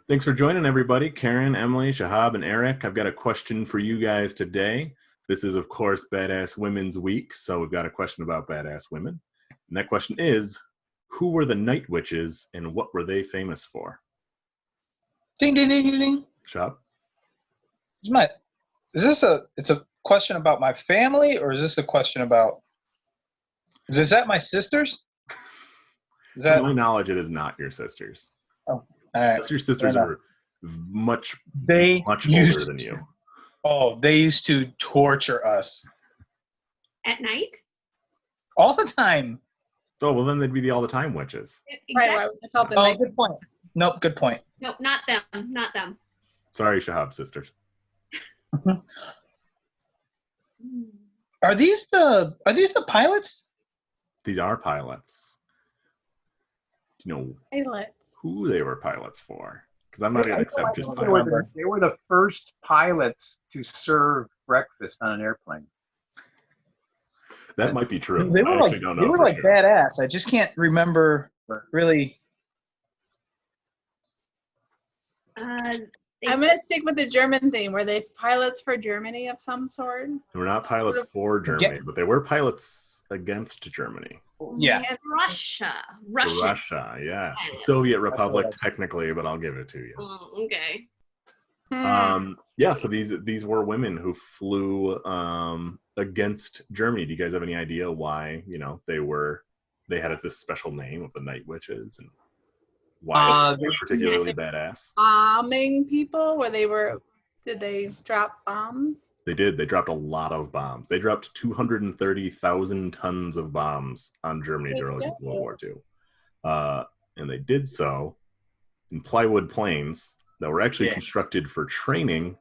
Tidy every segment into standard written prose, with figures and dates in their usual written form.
Thanks for joining, everybody. Karen, Emily, Shahab, and Eric. I've got a question for you guys today. This is, of course, Badass Women's Week, so we've got a question about badass women. And that question is, who were the Night Witches and what were they famous for? Ding, ding, ding, ding, ding. Shahab? It's a question about my family, or is this a question about, is that my sisters? To my knowledge, it is not your sisters. Oh, all right. Your sisters are much older than you. Oh, they used to torture us. At night? All the time. Oh, well, then they'd be the all-the-time witches. Exactly. Oh, good point. Nope, good point. Nope, not them. Not them. Sorry, Shahab sisters. Are these the pilots? These are pilots. Do you know Pilots. who they were pilots for? Because I'm not going to accept just They pilots. were the first pilots to serve breakfast on an airplane. That might be true. They were I actually don't know for sure. badass. I just can't remember really. I'm going to stick with the German theme. Were they pilots for Germany of some sort? They were not pilots for Germany, but they were pilots against Germany. Yeah. And Russia. Yes. Soviet Republic, technically, but I'll give it to you. Oh, okay. Yeah, so these were women who flew against Germany. Do you guys have any idea why, they had this special name of the Night Witches and why they were particularly badass? Bombing people? Did they drop bombs? They did. They dropped a lot of bombs. They dropped 230,000 tons of bombs on Germany during World War II. And they did so in plywood planes that were actually constructed for training.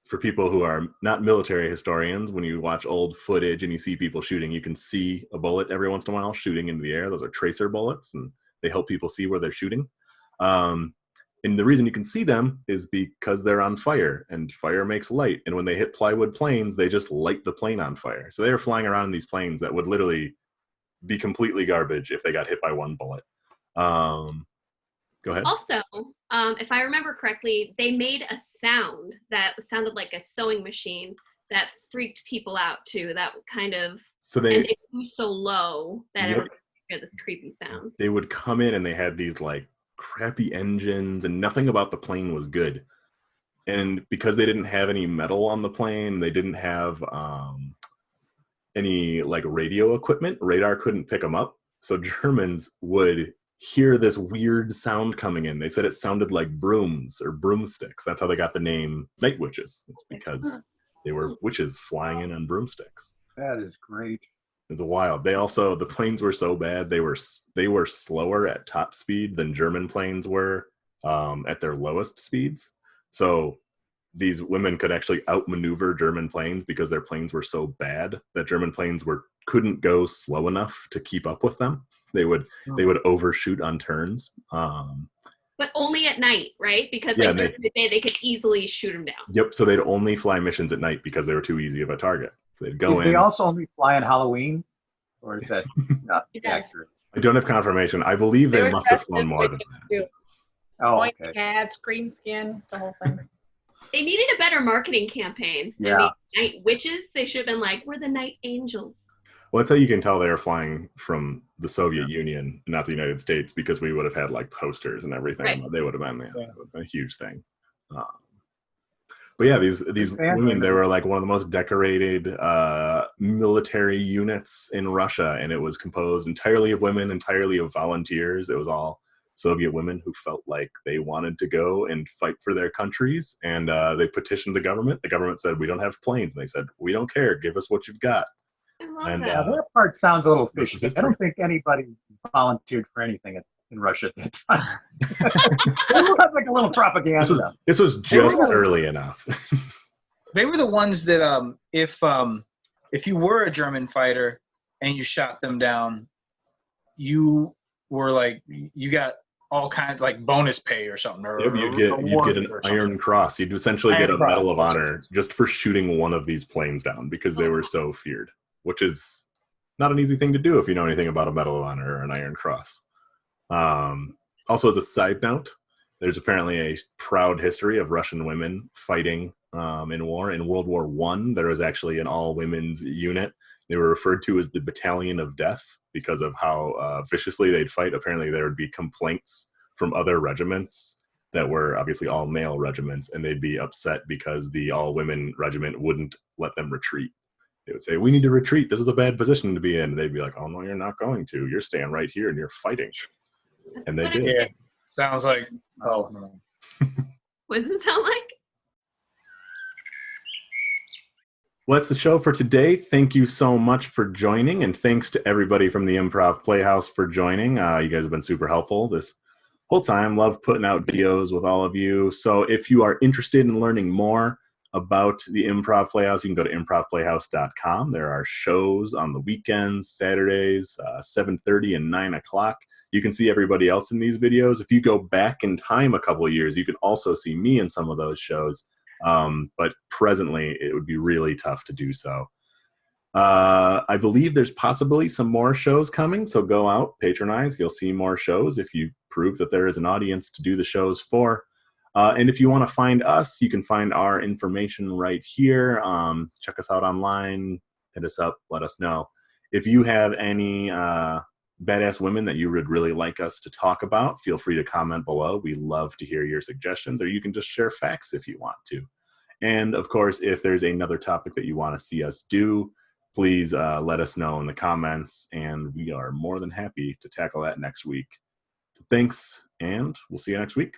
For people who are not military historians, when you watch old footage and you see people shooting, you can see a bullet every once in a while shooting into the air. Those are tracer bullets, and they help people see where they're shooting. And the reason you can see them is because they're on fire, and fire makes light. And when they hit plywood planes, they just light the plane on fire. So they were flying around in these planes that would literally be completely garbage if they got hit by one bullet. Go ahead. Also, if I remember correctly, they made a sound that sounded like a sewing machine that freaked people out too. That kind of, and they flew so low that everybody could hear this creepy sound. They would come in and they had these crappy engines and nothing about the plane was good. And because they didn't have any metal on the plane, they didn't have any radio equipment. Radar couldn't pick them up. So Germans would hear this weird sound coming in. They said it sounded like brooms or broomsticks. That's how they got the name Night Witches. It's because they were witches flying in on broomsticks. That is great. It's wild. The planes were so bad, they were slower at top speed than German planes were at their lowest speeds. So these women could actually outmaneuver German planes because their planes were so bad that German planes couldn't go slow enough to keep up with them. They would overshoot on turns. But only at night, right? Because during the day they could easily shoot them down. Yep. So they'd only fly missions at night because they were too easy of a target. So they'd go in. They also only fly on Halloween, or is that not accurate? I don't have confirmation. I believe they must have flown more than that. Oh, White okay. cats, green skin, the whole thing. They needed a better marketing campaign. Yeah. I mean, Night Witches, they should have been like, we're the Night Angels. Well, that's how you can tell they were flying from the Soviet Union, not the United States, because we would have had posters and everything. Right. They would have been a huge thing. But yeah, these women, they were one of the most decorated military units in Russia, and it was composed entirely of women, entirely of volunteers. It was all Soviet women who felt like they wanted to go and fight for their countries, and they petitioned the government. The government said, "We don't have planes," and they said, "We don't care. Give us what you've got." I love And, that. That part sounds a little fishy. I don't think anybody volunteered for anything in Russia at that time. It sounds like a little propaganda. This was just early enough. They were the ones that if you were a German fighter and you shot them down, you were you got all kinds bonus pay or something. You'd get an Iron Cross. You'd essentially get a Medal of Honor just for shooting one of these planes down because they were so feared, which is not an easy thing to do if you know anything about a Medal of Honor or an Iron Cross. Also, as a side note, there's apparently a proud history of Russian women fighting in war. In World War I, there was actually an all-women's unit. They were referred to as the Battalion of Death because of how viciously they'd fight. Apparently, there would be complaints from other regiments that were obviously all male regiments, and they'd be upset because the all-women regiment wouldn't let them retreat. They would say, "We need to retreat. This is a bad position to be in." And they'd be like, "Oh, no, you're not going to. You're staying right here and you're fighting." And they did. Yeah. Sounds like, oh. What does it sound like? Well, that's the show for today. Thank you so much for joining, and thanks to everybody from the Improv Playhouse for joining. You guys have been super helpful this whole time. Love putting out videos with all of you. So if you are interested in learning more about the Improv Playhouse, you can go to improvplayhouse.com. There are shows on the weekends, Saturdays, 7:30 and 9 o'clock. You can see everybody else in these videos. If you go back in time a couple of years, you can also see me in some of those shows. But presently, it would be really tough to do so. I believe there's possibly some more shows coming, so go out, patronize. You'll see more shows if you prove that there is an audience to do the shows for. And if you want to find us, you can find our information right here. Check us out online, hit us up, let us know. If you have any badass women that you would really like us to talk about, feel free to comment below. We love to hear your suggestions, or you can just share facts if you want to. And of course, if there's another topic that you want to see us do, please let us know in the comments, and we are more than happy to tackle that next week. So thanks, and we'll see you next week.